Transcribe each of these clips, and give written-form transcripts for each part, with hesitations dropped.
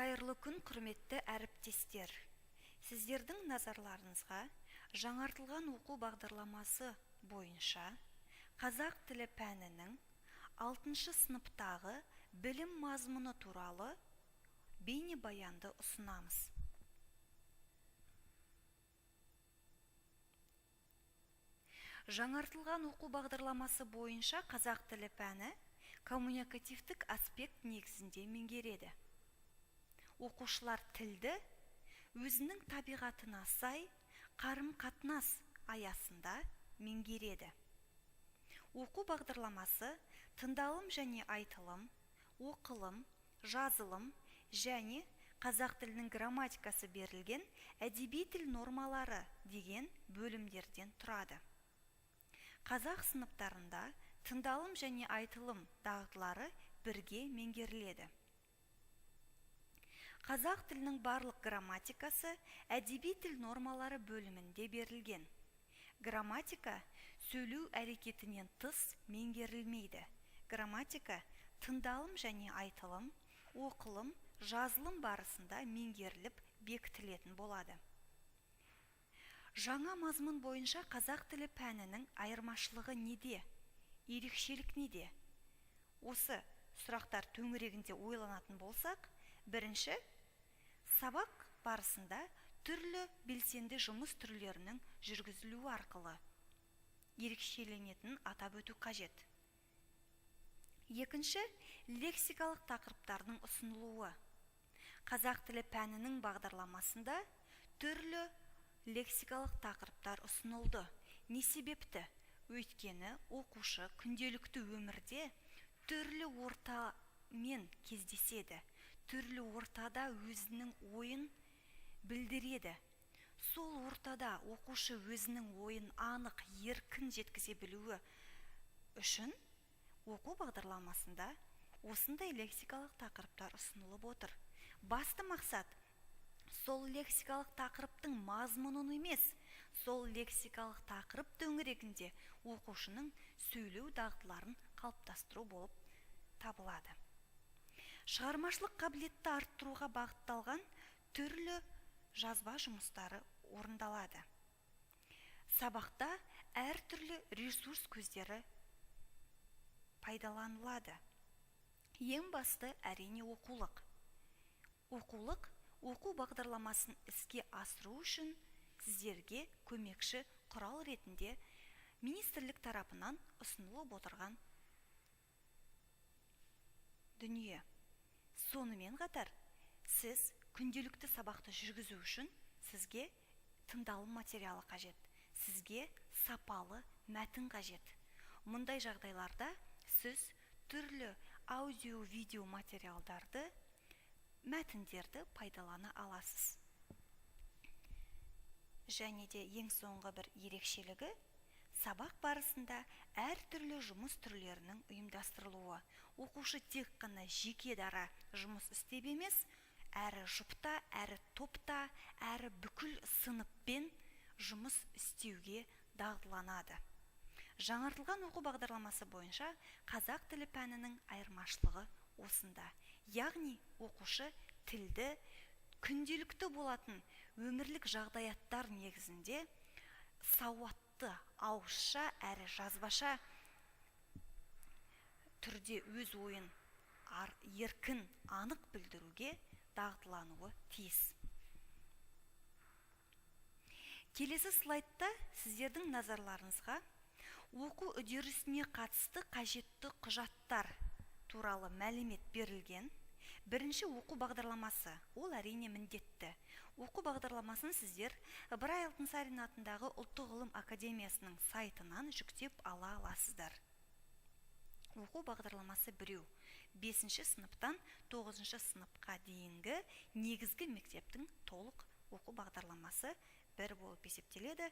Қайырлы күн, құрметті әріптестер. Сіздердің назарларыңызға жаңартылған оқу бағдарламасы бойынша қазақ тілі пәнінің 6 сыныптағы білім мазмұны туралы бейнебаянды ұсынамыз. Жаңартылған оқу бағдарламасы бойынша қазақ тілі пәні коммуникативтік аспект негізінде меңгереді. Оқушылар тілді өзінің табиғатына сай қарым-қатынас аясында меңгереді. Оқу бағдарламасы тыңдалым және айтылым, оқылым, жазылым және қазақ тілінің грамматикасы берілген әдеби тіл нормалары деген бөлімдерден тұрады. Қазақ сыныптарында тыңдалым және айтылым дағдылары бірге меңгеріледі. Қазақ тілінің барлық грамматикасы әдеби тіл нормалары бөлімінде берілген. Грамматика сөйлеу әрекетінен тыс меңгерілмейді. Грамматика тыңдалым және айтылым, оқылым, жазылым барысында меңгеріліп бекітілетін болады. Жаңа мазмұн бойынша қазақ тілі пәнінің айырмашылығы неде? Ерекшелік неде? Осы сұрақтар төңірегінде ойланатын болсақ, бірінші, сабақ барысында түрлі белсенді жұмыс түрлерінің жүргізілуі арқылы ерекшеленетінін атап өту қажет. Екінші, лексикалық тақырыптардың ұсынылуы. Қазақ тілі пәнінің бағдарламасында түрлі лексикалық тақырыптар ұсынылды. Не себепті? Өйткені оқушы күнделікті өмірде түрлі ортамен кездеседі. Түрлі ортада өзінің ойын білдіреді. Сол ортада оқушы өзінің ойын анық, еркін жеткізе білуі үшін оқу бағдарламасында осындай лексикалық тақырыптар ұсынылып отыр. Басты мақсат сол лексикалық тақырыптың мазмұнын емес, сол лексикалық тақырып төңірегінде оқушының сөйлеу дағдыларын қалыптастыру болып табылады. Шығармашылық қабілетті арттыруға бағытталған түрлі жазба жұмыстары орындалады. Сабақта әртүрлі ресурс көздері пайдаланылады. Ең басты әрине оқулық. Оқулық оқу бағдарламасын іске асыру үшін сіздерге көмекші құрал ретінде министрлік тарапынан ұсынылып отырған дүние. Сонымен қатар, сіз күнделікті сабақты жүргізу үшін сізге тыңдалым материалы қажет. Сізге сапалы мәтін қажет. Мұндай жағдайларда сіз түрлі аудио-видео материалдарды, мәтіндерді пайдалана аласыз. Және де ең соңғы бір ерекшелігі, сабақ барысында әртүрлі жұмыс түрлерінің ұйымдастырылуы. Оқушы тек қана жеке дара жұмыс істеп емес, әрі жұпта, әрі топта, әрі бүкіл сыныппен жұмыс істеуге дағдыланады. Жаңартылған оқу бағдарламасы бойынша қазақ тілі пәнінің айырмашылығы осында. Яғни оқушы тілді күнделікті болатын өмірлік жағдаяттар негізінде сауатты, ауызша әрі жазбаша түрде өз ойын еркін, анық білдіруге дағдылануы тиіс. Келесі слайдта сіздердің назарларыңызға оқу үдерісіне қатысты қажетті құжаттар туралы мәлімет берілген. Бірінші оқу бағдарламасы, ол әрине міндетті. Оқу бағдарламасын сіздер Ыбырай Алтынсарин атындағы Ұлттық ғылым академиясының сайтынан жүктеп ала аласыздар. Оқу бағдарламасы біреу. 5 сыныптан 9 сыныпқа дейінгі негізгі мектептің толық оқу бағдарламасы бір болып есептеледі.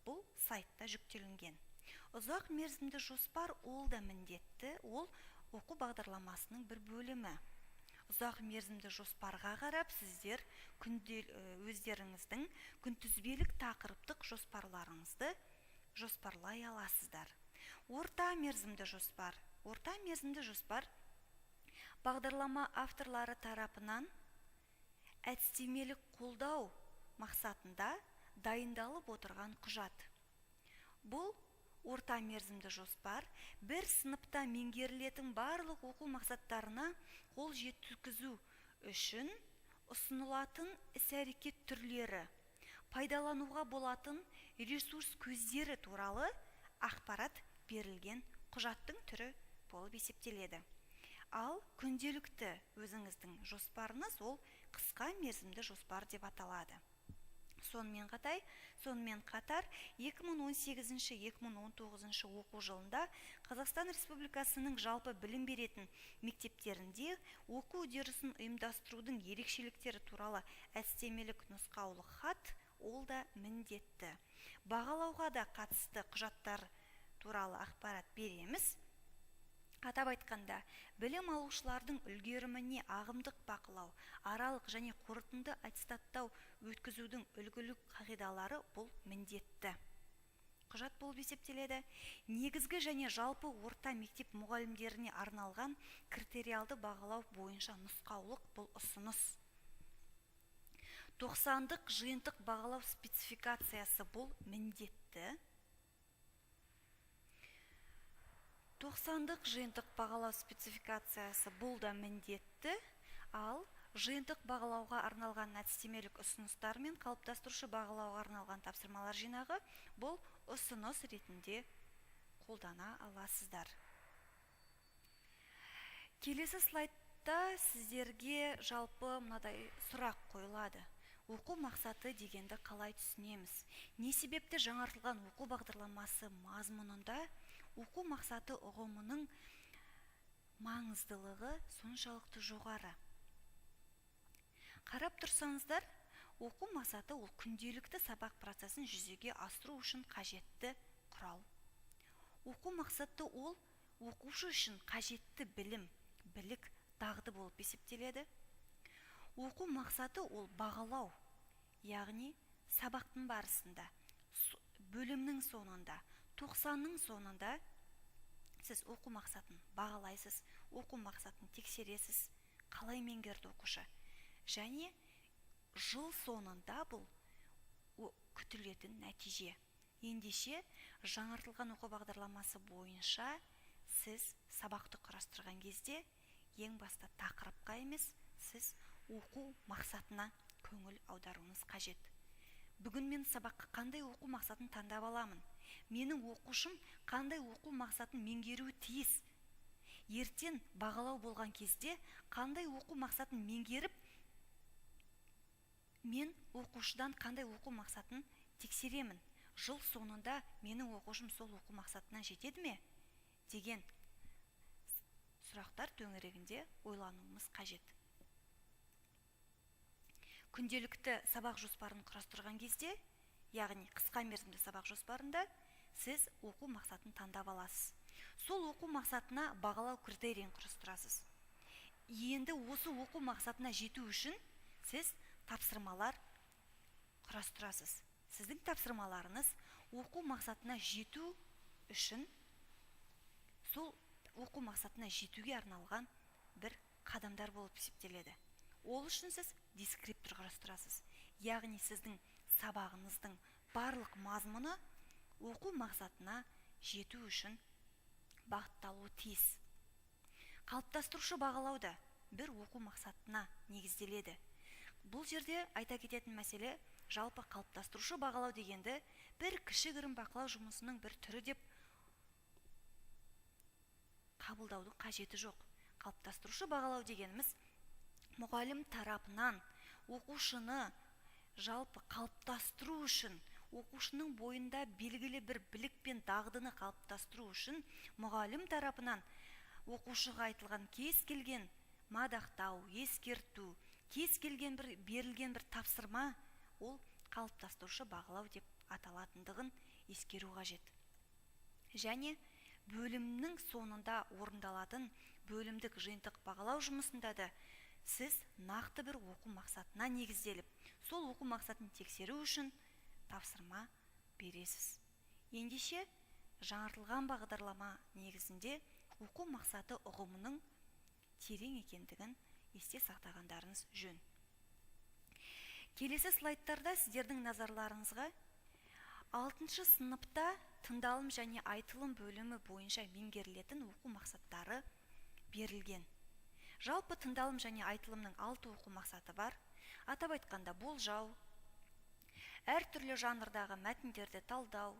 Бұл сайтта жүктелінген. Ұзақ мерзімді жоспар ол да міндетті, ол оқу бағдарламасының бір бөлімі. Ұзақ мерзімді жоспарға қарап сіздер өздеріңіздің күнтізбелік тақырыптық жоспарларыңызды жоспарлай аласыздар. Орта мерзімді жоспар бағдарлама авторлары тарапынан әдістемелік қолдау мақсатында дайындалып отырған құжат. Бұл орта мерзімді жоспар бір сыныпта меңгерілетін барлық оқу мақсаттарына қол жеткізу үшін ұсынылатын іс-әрекет түрлері, пайдалануға болатын ресурс көздері туралы ақпарат берілген құжаттың түрі болып есептеледі. Ал күнделікті өзіңіздің жоспарыңыз ол қысқа мерзімді жоспар деп аталады. Сонымен қатар 2018-2019 оқу жылында Қазақстан Республикасының жалпы білім беретін мектептерінде оқу үдерісін ұйымдастырудың ерекшеліктері туралы әдістемелік нұсқаулық хат ол да міндетті. Бағалауға да қатысты құжаттар туралы ақпарат береміз. Атап айтқанда, білім алушылардың үлгеріміне ағымдық бақылау, аралық және қорытынды аттестаттау өткізудің үлгілік қағидалары бұл міндетті. Құжат болып есептеледі. Негізгі және жалпы орта мектеп мұғалімдеріне арналған критериалды бағалау бойынша нұсқаулық бұл ұсыныс. 90-дық жиынтық бағалау спецификациясы бұл міндетті. 90-дық жиынтық бағалау спецификациясы бұл да міндетті, ал жиынтық бағалауға арналған әдістемелік ұсыныстар мен қалыптастырушы бағалауға арналған тапсырмалар жинағы бұл ұсыныс ретінде қолдана аласыздар. Келесі слайдта сіздерге жалпы мынадай сұрақ қойылады. Оқу мақсаты дегенді қалай түсінеміз? Не себепті жаңартылған оқу бағдарламасы мазмұнында оқу мақсаты ұғымының маңыздылығы соншалықты жоғары? Қарап тұрсаңыздар, оқу мақсаты ол күнделікті сабақ процесін жүзеге асыру үшін қажетті құрал. Оқу мақсаты ол оқушы үшін қажетті білім, білік, дағды болып есептеледі. Оқу мақсаты ол бағалау, яғни сабақтың барысында, бөлімнің соңында, 90-ның соңында сіз оқу мақсатын бағалайсыз, оқу мақсатын тексересіз, қалай меңгерді оқушы. Және жыл соңында бұл күтілетін нәтиже. Ендеше жаңартылған оқу бағдарламасы бойынша сіз сабақты құрастырған кезде ең баста тақырыпқа емес, сіз оқу мақсатына көңіл аударуыңыз қажет. Бүгін мен сабаққа қандай оқу мақсатын таңдап аламын? Менің оқушым қандай оқу мақсатын меңгеруі тиіс? Ертең бағалау болған кезде қандай оқу мақсатын меңгеріп, мен оқушыдан қандай оқу мақсатын тексеремін? Жыл соңында менің оқушым сол оқу мақсатына жетеді ме? Деген сұрақтар төңірегінде ойлануымыз қажет. Күнделікті сабақ жоспарын құрастырған кезде, яғни қысқа мерзімді сабақ жоспарында, сіз оқу мақсатын таңдап аласыз. Сол оқу мақсатына бағалау критерийін құрастырасыз. Енді осы оқу мақсатына жету үшін сіз тапсырмалар құрастырасыз. Сіздің тапсырмаларыңыз оқу мақсатына жету үшін сол оқу мақсатына жетуге арналған бір қадамдар болып есептеледі. Ол үшін сіз дескриптор құрастырасыз. Яғни сіздің сабағыңыздың барлық мазмұны оқу мақсатына жету үшін бағытталуы тиіс. Қалыптастырушы бағалауда бір оқу мақсатына негізделеді. Бұл жерде айта кететін мәселе, жалпы қалыптастырушы бағалау дегенді бір кішігірім бақылау жұмысының бір түрі деп қабылдаудың қажеті жоқ. Қалыптастырушы бағалау дегеніміз мұғалім тарапынан оқушыны жалпы қалыптастыру үшін, оқушының бойында белгілі бір білік пен дағдыны қалыптастыру үшін мұғалім тарапынан оқушыға айтылған кез келген мадақтау, ескерту, кез келген берілген бір тапсырма ол қалыптастырушы бағалау деп аталатындығын ескеру қажет. Және бөлімнің соңында орындалатын бөлімдік жиынтық бағалау жұмысында да сіз нақты бір оқу мақсатына негізделіп, сол оқу мақсатын тексеру үшін тапсырма бересіз. Ендеше жаңартылған бағдарлама негізінде оқу мақсаты ұғымының терең екендігін есте сақтағандарыңыз жөн. Келесі слайдтарда сіздердің назарларыңызға 6 сыныпта тыңдалым және айтылым бөлімі бойынша меңгерілетін оқу мақсаттары берілген. Жалпы тыңдалым және айтылымның 6 оқу мақсаты бар. Атап айтқанда болжау, әртүрлі жанрдағы мәтіндерді талдау,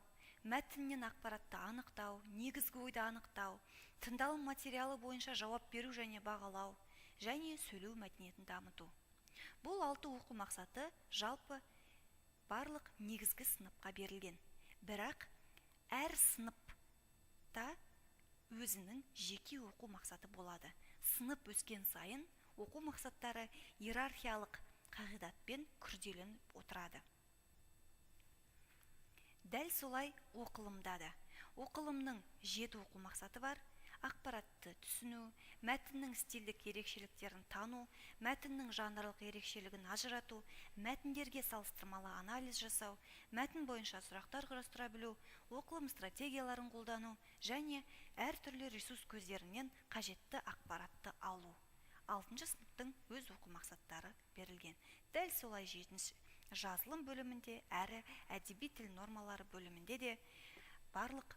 мәтіннен ақпаратты анықтау, негізгі ойды анықтау, тыңдалым материалы бойынша жауап беру және бағалау, және сөйлеу мәдениетін дамыту. Бұл 6 оқу мақсаты жалпы барлық негізгі сыныпқа берілген. Бірақ әр сыныпта өзінің жеке оқу мақсаты болады. Сынып өскен сайын оқу мақсаттары иерархиялық қағидатпен күрделеніп отырады. Дәл солай оқылымда да. Оқылымның 7 оқу мақсаты бар. Ақпаратты түсіну, мәтіннің стильдік ерекшеліктерін тану, мәтіннің жанрлық ерекшелігін ажырату, мәтіндерге салыстырмалы анализ жасау, мәтін бойынша сұрақтар құрастыра білу, оқылым стратегияларын қолдану және әртүрлі ресурс көздерінен қажетті ақпаратты алу. 6 сыныптың өз оқу мақсаттары берілген. Дәл солай 7 жазылым бөлімінде әрі әдеби тіл нормалары бөлімінде де барлық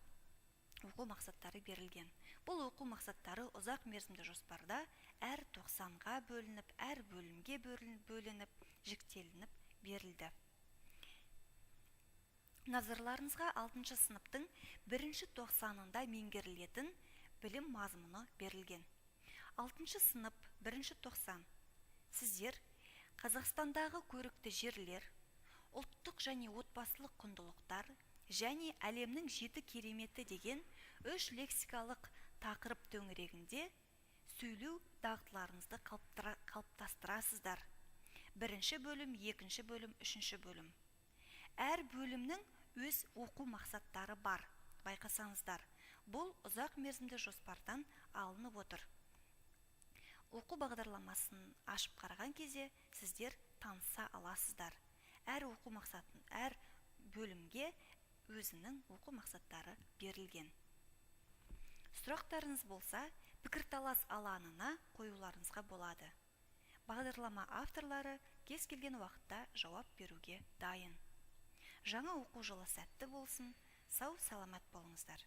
оқу мақсаттары берілген. Бұл оқу мақсаттары ұзақ мерзімді жоспарда әр 90-ға бөлініп, әр бөлімге бөлініп, жіктелініп берілді. Назарларыңызға 6 сыныптың 1-90-ында меңгерілетін білім мазмұны берілген. 6 сынып 1-90. Сіздер Қазақстандағы көрікті жерлер, ұлттық және отбасылық құндылықтар және әлемнің 7 кереметі деген 3 лексикалық тақырып төңірегінде сөйлеу дағдыларыңызды қалыптастырасыздар. 1 бөлім, 2 бөлім, 3 бөлім. Әр бөлімнің өз оқу мақсаттары бар. Байқасаңыздар, бұл ұзақ мерзімді жоспардан алынып отыр. Оқу бағдарламасын ашып қараған кезде сіздер таныса аласыздар. Әр оқу мақсатын, әр бөлімге өзінің оқу мақсаттары берілген. Сұрақтарыңыз болса, пікірталас алаңына қоюларыңызға болады. Бағдарлама авторлары кез келген уақытта жауап беруге дайын. Жаңа оқу жылы сәтті болсын, сау саламат болыңыздар.